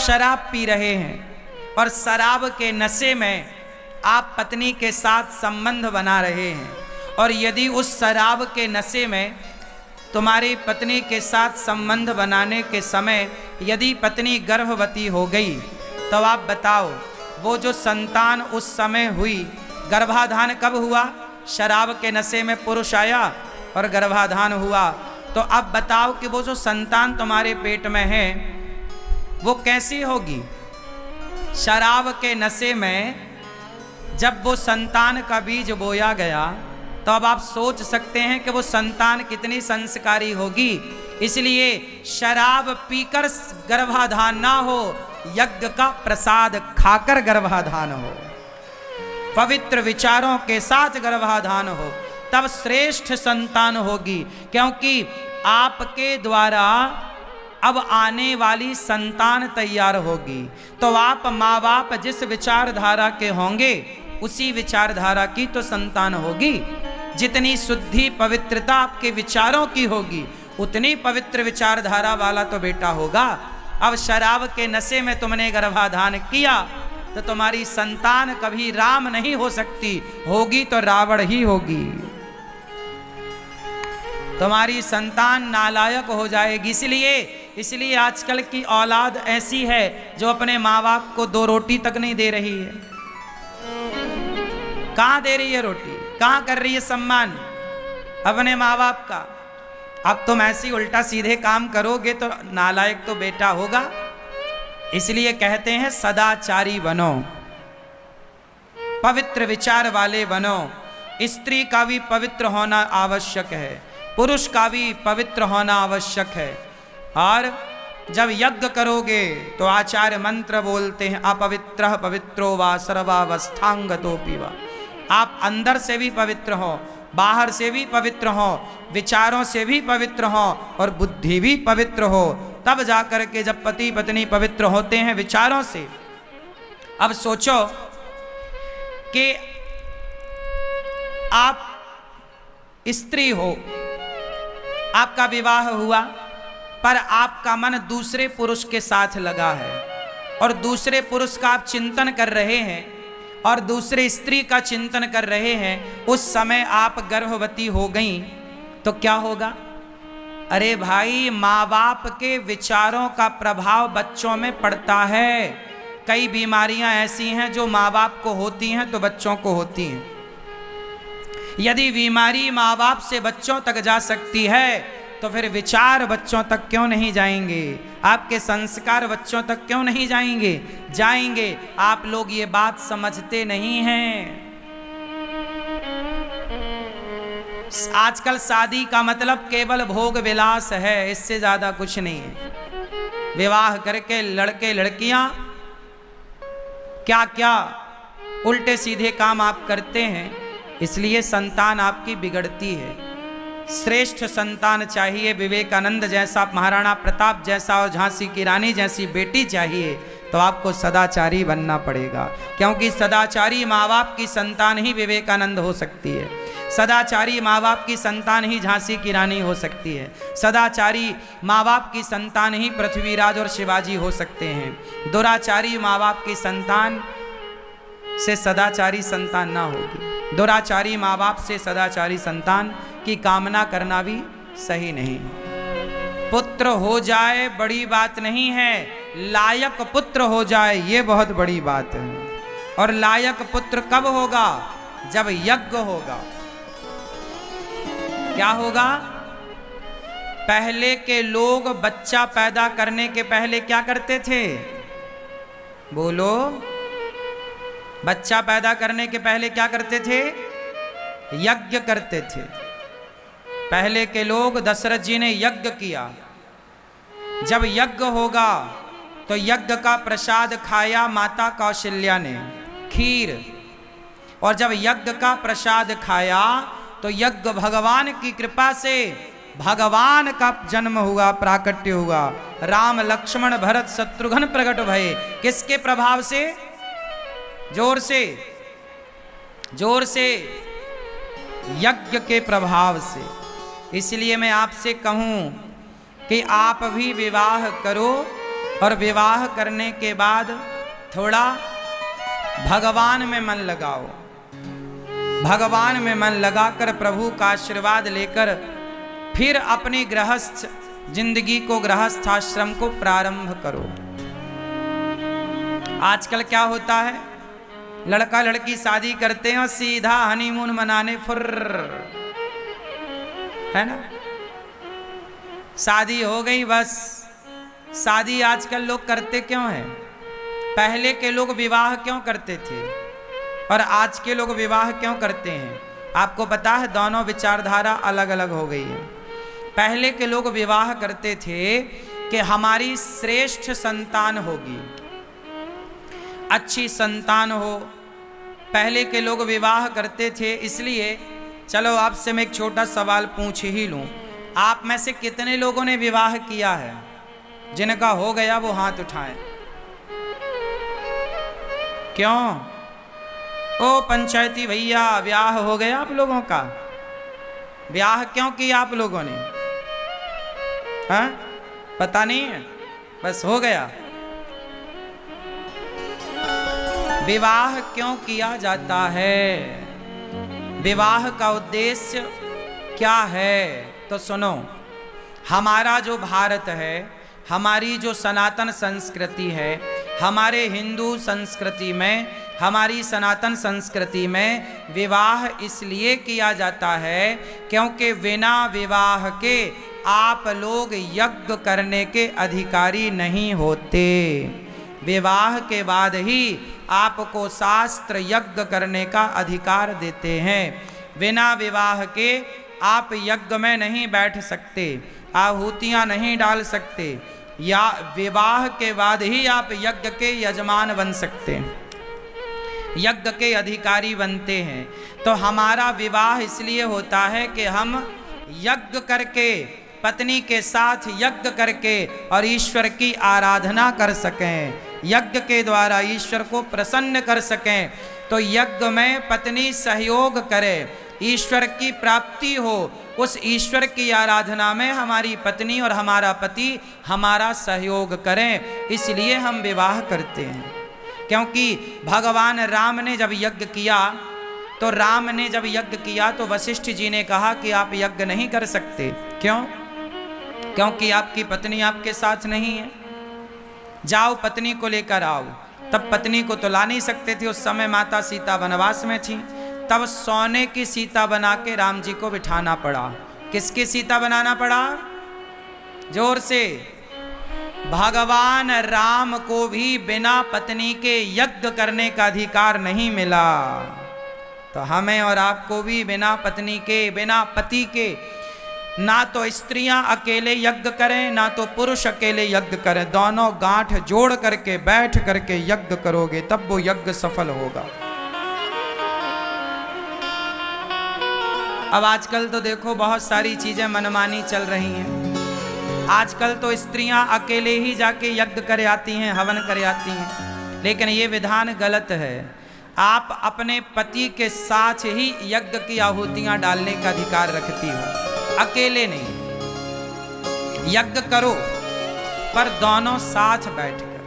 शराब पी रहे हैं और शराब के नशे में आप पत्नी के साथ संबंध बना रहे हैं, और यदि उस शराब के नशे में तुम्हारी पत्नी के साथ संबंध बनाने के समय यदि पत्नी गर्भवती हो गई, तो आप बताओ वो जो संतान उस समय हुई, गर्भाधान कब हुआ? शराब के नशे में पुरुष आया और गर्भाधान हुआ। तो अब बताओ कि वो जो संतान तुम्हारे पेट में है वो कैसी होगी? शराब के नशे में जब वो संतान का बीज बोया गया, तो अब आप सोच सकते हैं कि वो संतान कितनी संस्कारी होगी। इसलिए शराब पीकर गर्भाधान ना हो, यज्ञ का प्रसाद खाकर गर्भाधान हो, पवित्र विचारों के साथ गर्भाधान हो, तब श्रेष्ठ संतान होगी। क्योंकि आपके द्वारा अब आने वाली संतान तैयार होगी। तो आप माँ बाप जिस विचारधारा के होंगे उसी विचारधारा की तो संतान होगी। जितनी शुद्धि पवित्रता आपके विचारों की होगी उतनी पवित्र विचारधारा वाला तो बेटा होगा। अब शराब के नशे में तुमने गर्भाधान किया तो तुम्हारी संतान कभी राम नहीं हो सकती, होगी तो रावण ही होगी। तुम्हारी संतान नालायक हो जाएगी। इसलिए आजकल की औलाद ऐसी है जो अपने माँ बाप को 2 रोटी तक नहीं दे रही है। कहाँ दे रही है रोटी? कहाँ कर रही है सम्मान अपने माँ बाप का? अब तुम ऐसी उल्टा सीधे काम करोगे तो नालायक तो बेटा होगा। इसलिए कहते हैं सदाचारी बनो, पवित्र विचार वाले बनो। स्त्री का भी पवित्र होना आवश्यक है, पुरुष का भी पवित्र होना आवश्यक है। और जब यज्ञ करोगे तो आचार्य मंत्र बोलते हैं अपवित्रः पवित्रो वा सर्वावस्थांगतोऽपि वा। आप अंदर से भी पवित्र हो, बाहर से भी पवित्र हो, विचारों से भी पवित्र हो और बुद्धि भी पवित्र हो, तब जाकर के जब पति पत्नी पवित्र होते हैं विचारों से। अब सोचो कि आप स्त्री हो, आपका विवाह हुआ, पर आपका मन दूसरे पुरुष के साथ लगा है और दूसरे पुरुष का आप चिंतन कर रहे हैं और दूसरे स्त्री का चिंतन कर रहे हैं। उस समय आप गर्भवती हो गई तो क्या होगा? अरे भाई, माँ बाप के विचारों का प्रभाव बच्चों में पड़ता है। कई बीमारियां ऐसी हैं जो माँ बाप को होती हैं तो बच्चों को होती हैं। यदि बीमारी माँ बाप से बच्चों तक जा सकती है तो फिर विचार बच्चों तक क्यों नहीं जाएंगे? आपके संस्कार बच्चों तक क्यों नहीं जाएंगे? जाएंगे। आप लोग ये बात समझते नहीं हैं। आजकल शादी का मतलब केवल भोग विलास है, इससे ज्यादा कुछ नहीं है। विवाह करके लड़के लड़कियां क्या क्या उल्टे सीधे काम आप करते हैं, इसलिए संतान आपकी बिगड़ती है। श्रेष्ठ संतान चाहिए, विवेकानंद जैसा, महाराणा प्रताप जैसा और झांसी की रानी जैसी बेटी चाहिए, तो आपको सदाचारी बनना पड़ेगा। क्योंकि सदाचारी माँ बाप की संतान ही विवेकानंद हो सकती है, सदाचारी माँ बाप की संतान ही झांसी की रानी हो सकती है, सदाचारी माँ बाप की संतान ही पृथ्वीराज और शिवाजी हो सकते हैं। दुराचारी माँ बाप की संतान से सदाचारी संतान ना होगी। दुराचारी माँ बाप से सदाचारी संतान की कामना करना भी सही नहीं। पुत्र हो जाए बड़ी बात नहीं है, लायक पुत्र हो जाए ये बहुत बड़ी बात है। और लायक पुत्र कब होगा? जब यज्ञ होगा। क्या होगा? पहले के लोग बच्चा पैदा करने के पहले क्या करते थे? बोलो। बच्चा पैदा करने के पहले क्या करते थे? यज्ञ करते थे। पहले के लोग, दशरथ जी ने यज्ञ किया। जब यज्ञ होगा तो यज्ञ का प्रसाद खाया माता कौशल्या ने, खीर। और जब यज्ञ का प्रसाद खाया तो यज्ञ भगवान की कृपा से भगवान का जन्म हुआ, प्राकट्य हुआ। राम लक्ष्मण भरत शत्रुघ्न प्रकट भये। किसके प्रभाव से? जोर से, जोर से, यज्ञ के प्रभाव से। इसलिए मैं आपसे कहूं कि आप भी विवाह करो और विवाह करने के बाद थोड़ा भगवान में मन लगाओ। भगवान में मन लगाकर प्रभु का आशीर्वाद लेकर फिर अपनी गृहस्थ जिंदगी को, गृहस्थ आश्रम को प्रारंभ करो। आजकल क्या होता है, लड़का लड़की शादी करते हैं और सीधा हनीमून मनाने फुर्र, है ना, शादी हो गई बस। शादी आजकल लोग करते क्यों हैं? पहले के लोग विवाह क्यों करते थे और आज के लोग विवाह क्यों करते हैं? आपको पता है, दोनों विचारधारा अलग अलग हो गई है। पहले के लोग विवाह करते थे कि हमारी श्रेष्ठ संतान होगी, अच्छी संतान हो। पहले के लोग विवाह करते थे, इसलिए चलो आपसे मैं एक छोटा सवाल पूछ ही लूं, आप में से कितने लोगों ने विवाह किया है? जिनका हो गया वो हाथ उठाएं। क्यों? ओ पंचायती भैया, ब्याह हो गया आप लोगों का? ब्याह क्यों किया आप लोगों ने? हाँ, पता नहीं है, बस हो गया। विवाह क्यों किया जाता है? विवाह का उद्देश्य क्या है? तो सुनो, हमारा जो भारत है, हमारी जो सनातन संस्कृति है, हमारे हिंदू संस्कृति में, हमारी सनातन संस्कृति में विवाह इसलिए किया जाता है क्योंकि बिना विवाह के आप लोग यज्ञ करने के अधिकारी नहीं होते। विवाह के बाद ही आपको शास्त्र यज्ञ करने का अधिकार देते हैं। बिना विवाह के आप यज्ञ में नहीं बैठ सकते, आहुतियां नहीं डाल सकते, या विवाह के बाद ही आप यज्ञ के यजमान बन सकते हैं, यज्ञ के अधिकारी बनते हैं। तो हमारा विवाह इसलिए होता है कि हम यज्ञ करके, पत्नी के साथ यज्ञ करके और ईश्वर की आराधना कर सकें, यज्ञ के द्वारा ईश्वर को प्रसन्न कर सकें। तो यज्ञ में पत्नी सहयोग करे, ईश्वर की प्राप्ति हो, उस ईश्वर की आराधना में हमारी पत्नी और हमारा पति हमारा सहयोग करें, इसलिए हम विवाह करते हैं। क्योंकि भगवान राम ने जब यज्ञ किया, तो राम ने जब यज्ञ किया तो वशिष्ठ जी ने कहा कि आप यज्ञ नहीं कर सकते। क्यों? क्योंकि आपकी पत्नी आपके साथ नहीं है। जाओ पत्नी को लेकर आओ। तब पत्नी को तो ला नहीं सकते थे, उस समय माता सीता वनवास में थी। तब सोने की सीता बना के राम जी को बिठाना पड़ा। किसकी सीता बनाना पड़ा? जोर से। भगवान राम को भी बिना पत्नी के यज्ञ करने का अधिकार नहीं मिला, तो हमें और आपको भी बिना पत्नी के, बिना पति के, ना तो स्त्रियां अकेले यज्ञ करें, ना तो पुरुष अकेले यज्ञ करें। दोनों गांठ जोड़ करके बैठ करके यज्ञ करोगे, तब वो यज्ञ सफल होगा। अब आजकल तो देखो बहुत सारी चीजें मनमानी चल रही हैं। आजकल तो स्त्रियां अकेले ही जाके यज्ञ करे आती हैं, हवन करे आती हैं, लेकिन ये विधान गलत है। आप अपने पति के साथ ही यज्ञ की आहुतियां डालने का अधिकार रखती हो, अकेले नहीं। यज्ञ करो पर दोनों साथ बैठकर।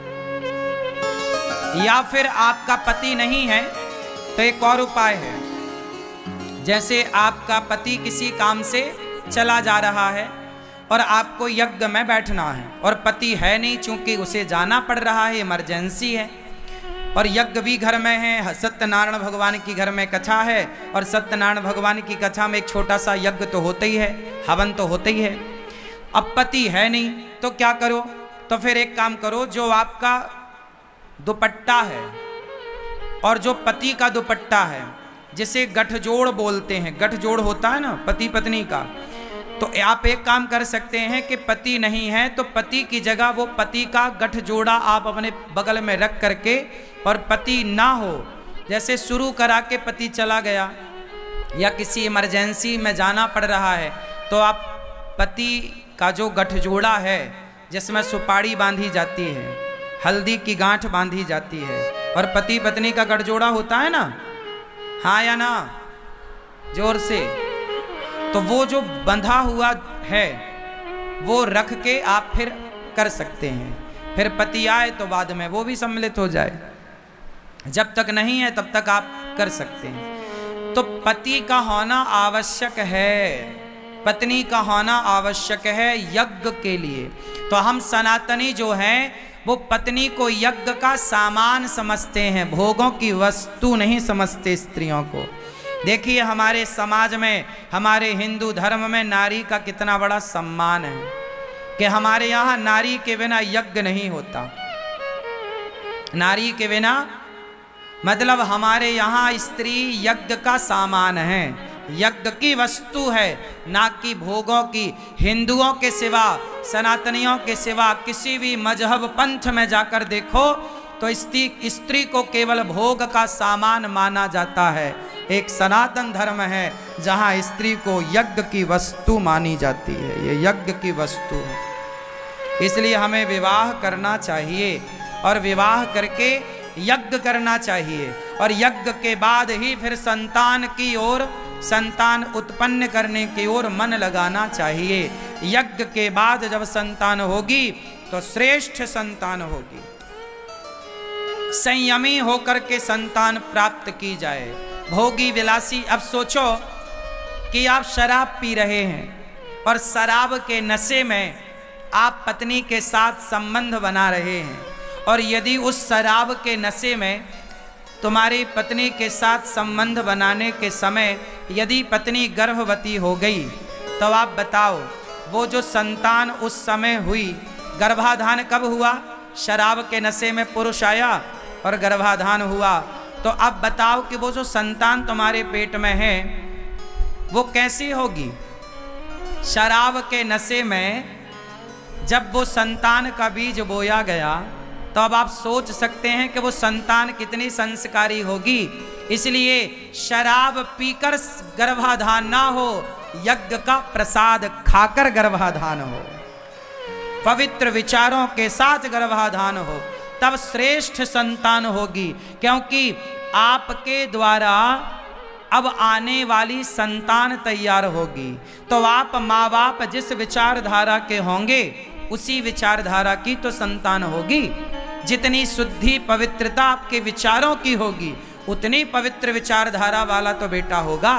या फिर आपका पति नहीं है तो एक और उपाय है। जैसे आपका पति किसी काम से चला जा रहा है और आपको यज्ञ में बैठना है, और पति है नहीं, चूंकि उसे जाना पड़ रहा है, इमरजेंसी है, और यज्ञ भी घर में है। सत्यनारायण भगवान की घर में कथा है, और सत्यनारायण भगवान की कथा में एक छोटा सा यज्ञ तो होता ही है, हवन तो होता ही है। अब पति है नहीं तो क्या करो? तो फिर एक काम करो, जो आपका दुपट्टा है और जो पति का दुपट्टा है, जिसे गठजोड़ बोलते हैं, गठजोड़ होता है ना पति पत्नी का, तो आप एक काम कर सकते हैं कि पति नहीं है तो पति की जगह वो पति का गठजोड़ा आप अपने बगल में रख करके, और पति ना हो, जैसे शुरू करा के पति चला गया या किसी इमरजेंसी में जाना पड़ रहा है, तो आप पति का जो गठजोड़ा है, जिसमें सुपारी बांधी जाती है, हल्दी की गांठ बांधी जाती है, और पति पत्नी का गठजोड़ा होता है ना, हाँ या ना, जोर से, तो वो जो बंधा हुआ है वो रख के आप फिर कर सकते हैं। फिर पति आए तो बाद में वो भी सम्मिलित हो जाए। जब तक नहीं है तब तक आप कर सकते हैं। तो पति का होना आवश्यक है, पत्नी का होना आवश्यक है यज्ञ के लिए। तो हम सनातनी जो हैं वो पत्नी को यज्ञ का सामान समझते हैं, भोगों की वस्तु नहीं समझते स्त्रियों को। देखिए हमारे समाज में, हमारे हिंदू धर्म में नारी का कितना बड़ा सम्मान है कि हमारे यहाँ नारी के बिना यज्ञ नहीं होता। नारी के बिना मतलब हमारे यहाँ स्त्री यज्ञ का सामान है, यज्ञ की वस्तु है, ना कि भोगों की। हिंदुओं के सिवा, सनातनियों के सिवा किसी भी मजहब पंथ में जाकर देखो तो स्त्री को केवल भोग का सामान माना जाता है। एक सनातन धर्म है जहाँ स्त्री को यज्ञ की वस्तु मानी जाती है, ये यज्ञ की वस्तु है। इसलिए हमें विवाह करना चाहिए और विवाह करके यज्ञ करना चाहिए, और यज्ञ के बाद ही फिर संतान की ओर, संतान उत्पन्न करने की ओर मन लगाना चाहिए। यज्ञ के बाद जब संतान होगी तो श्रेष्ठ संतान होगी, संयमी होकर के संतान प्राप्त की जाए। भोगी विलासी, अब सोचो कि आप शराब पी रहे हैं और शराब के नशे में आप पत्नी के साथ संबंध बना रहे हैं, और यदि उस शराब के नशे में तुम्हारी पत्नी के साथ संबंध बनाने के समय यदि पत्नी गर्भवती हो गई, तो आप बताओ वो जो संतान उस समय हुई, गर्भाधान कब हुआ? शराब के नशे में पुरुष आया और गर्भाधान हुआ। तो अब बताओ कि वो जो संतान तुम्हारे पेट में है वो कैसी होगी? शराब के नशे में जब वो संतान का बीज बोया गया तो अब आप सोच सकते हैं कि वो संतान कितनी संस्कारी होगी। इसलिए शराब पीकर गर्भाधान ना हो, यज्ञ का प्रसाद खाकर गर्भाधान हो, पवित्र विचारों के साथ गर्भाधान हो, तब श्रेष्ठ संतान होगी। क्योंकि आपके द्वारा अब आने वाली संतान तैयार होगी। तो आप माँ बाप जिस विचारधारा के होंगे उसी विचारधारा की तो संतान होगी। जितनी शुद्धि पवित्रता आपके विचारों की होगी उतनी पवित्र विचारधारा वाला तो बेटा होगा।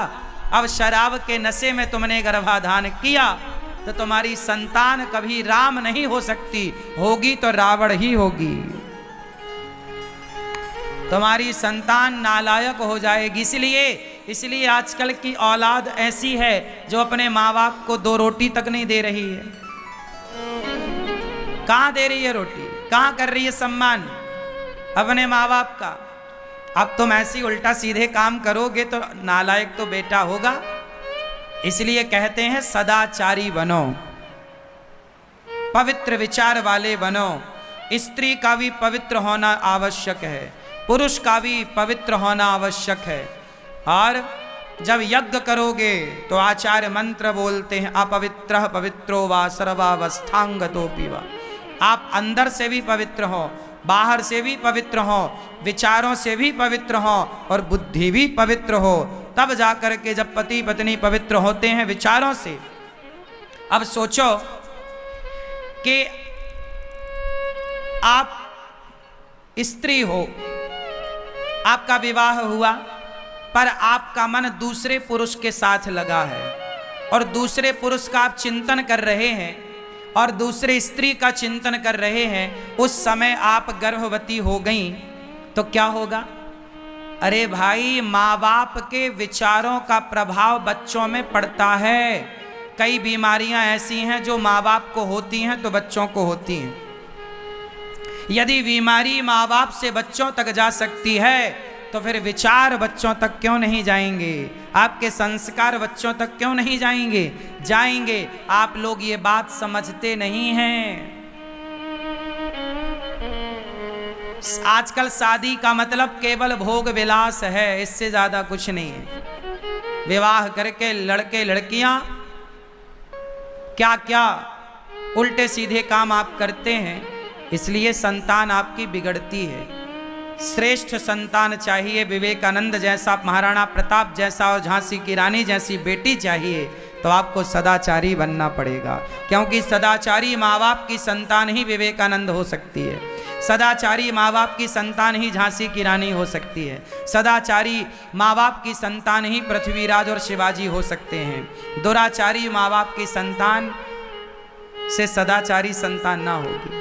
अब शराब के नशे में तुमने गर्भाधान किया तो तुम्हारी संतान कभी राम नहीं हो सकती, होगी तो रावण ही होगी। तुम्हारी संतान नालायक हो जाएगी। इसलिए आजकल की औलाद ऐसी है जो अपने माँ बाप को 2 रोटी तक नहीं दे रही है। कहाँ दे रही है रोटी? कहाँ कर रही है सम्मान अपने माँ बाप का? अब तुम ऐसी उल्टा सीधे काम करोगे तो नालायक तो बेटा होगा। इसलिए कहते हैं सदाचारी बनो, पवित्र विचार वाले बनो। स्त्री का भी पवित्र होना आवश्यक है, पुरुष का भी पवित्र होना आवश्यक है। और जब यज्ञ करोगे तो आचार्य मंत्र बोलते हैं अपवित्रः पवित्रो वा सर्वावस्थांगतोऽपि वा। आप अंदर से भी पवित्र हो, बाहर से भी पवित्र हो, विचारों से भी पवित्र हो और बुद्धि भी पवित्र हो, तब जाकर के जब पति पत्नी पवित्र होते हैं विचारों से। अब सोचो कि आप स्त्री हो, आपका विवाह हुआ पर आपका मन दूसरे पुरुष के साथ लगा है और दूसरे पुरुष का आप चिंतन कर रहे हैं और दूसरे स्त्री का चिंतन कर रहे हैं। उस समय आप गर्भवती हो गई तो क्या होगा? अरे भाई, माँ बाप के विचारों का प्रभाव बच्चों में पड़ता है। कई बीमारियां ऐसी हैं जो माँ बाप को होती हैं तो बच्चों को होती हैं। यदि बीमारी माँ बाप से बच्चों तक जा सकती है तो फिर विचार बच्चों तक क्यों नहीं जाएंगे? आपके संस्कार बच्चों तक क्यों नहीं जाएंगे? जाएंगे। आप लोग ये बात समझते नहीं हैं। आजकल शादी का मतलब केवल भोग विलास है, इससे ज्यादा कुछ नहीं है। विवाह करके लड़के लड़कियां क्या क्या उल्टे सीधे काम आप करते हैं, इसलिए संतान आपकी बिगड़ती है। श्रेष्ठ संतान चाहिए, विवेकानंद जैसा, महाराणा प्रताप जैसा और झांसी की रानी जैसी बेटी चाहिए, तो आपको सदाचारी बनना पड़ेगा, क्योंकि सदाचारी माँ बाप की संतान ही विवेकानंद हो सकती है, सदाचारी माँ बाप की संतान ही झांसी की रानी हो सकती है, सदाचारी माँ बाप की संतान ही पृथ्वीराज और शिवाजी हो सकते हैं। दुराचारी माँ बाप की संतान से सदाचारी संतान ना होगी।